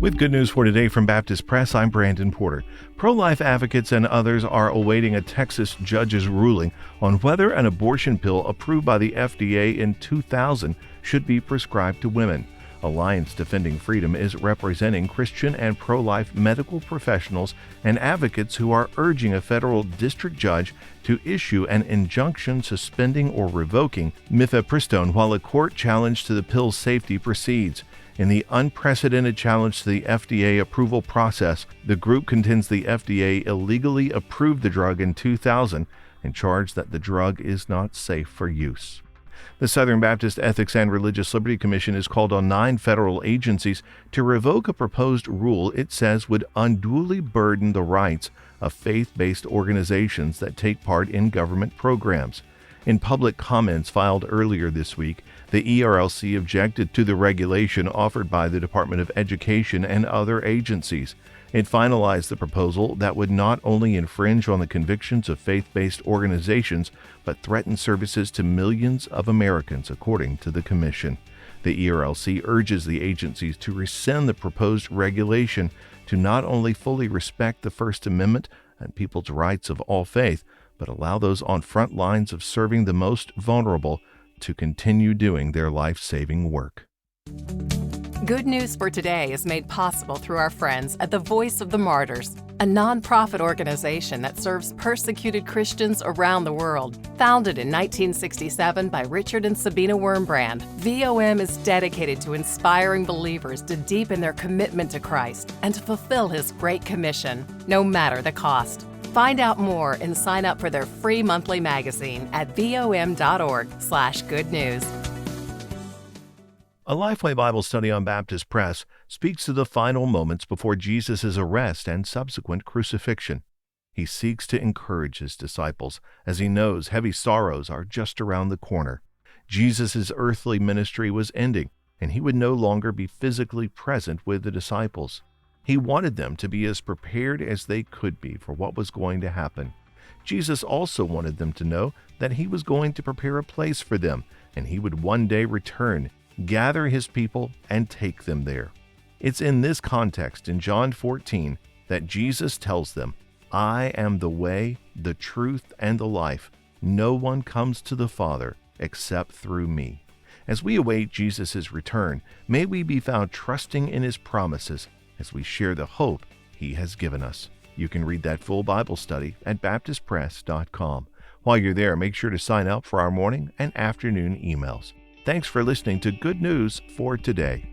With good news for today from Baptist Press, I'm Brandon Porter. Pro-life advocates and others are awaiting a Texas judge's ruling on whether an abortion pill approved by the FDA in 2000 should be prescribed to women. Alliance Defending Freedom is representing Christian and pro-life medical professionals and advocates who are urging a federal district judge to issue an injunction suspending or revoking mifepristone while a court challenge to the pill's safety proceeds. In the unprecedented challenge to the FDA approval process, the group contends the FDA illegally approved the drug in 2000 and charged that the drug is not safe for use. The Southern Baptist Ethics and Religious Liberty Commission has called on 9 federal agencies to revoke a proposed rule it says would unduly burden the rights of faith-based organizations that take part in government programs. In public comments filed earlier this week, the ERLC objected to the regulation offered by the Department of Education and other agencies. It finalized the proposal that would not only infringe on the convictions of faith-based organizations, but threaten services to millions of Americans, according to the Commission. The ERLC urges the agencies to rescind the proposed regulation to not only fully respect the First Amendment and people's rights of all faith, but allow those on front lines of serving the most vulnerable to continue doing their life-saving work. Good News for Today is made possible through our friends at the Voice of the Martyrs, a nonprofit organization that serves persecuted Christians around the world. Founded in 1967 by Richard and Sabina Wurmbrand, VOM is dedicated to inspiring believers to deepen their commitment to Christ and to fulfill His Great Commission, no matter the cost. Find out more and sign up for their free monthly magazine at vom.org/good news. A Lifeway Bible study on Baptist Press speaks to the final moments before Jesus' arrest and subsequent crucifixion. He seeks to encourage his disciples as he knows heavy sorrows are just around the corner. Jesus' earthly ministry was ending, and he would no longer be physically present with the disciples. He wanted them to be as prepared as they could be for what was going to happen. Jesus also wanted them to know that he was going to prepare a place for them, and he would one day return, gather his people, and take them there. It's in this context in John 14 that Jesus tells them, "I am the way, the truth, and the life. No one comes to the Father except through me." As we await Jesus' return, may we be found trusting in his promises as we share the hope he has given us. You can read that full Bible study at baptistpress.com. While you're there, make sure to sign up for our morning and afternoon emails. Thanks for listening to Good News for Today.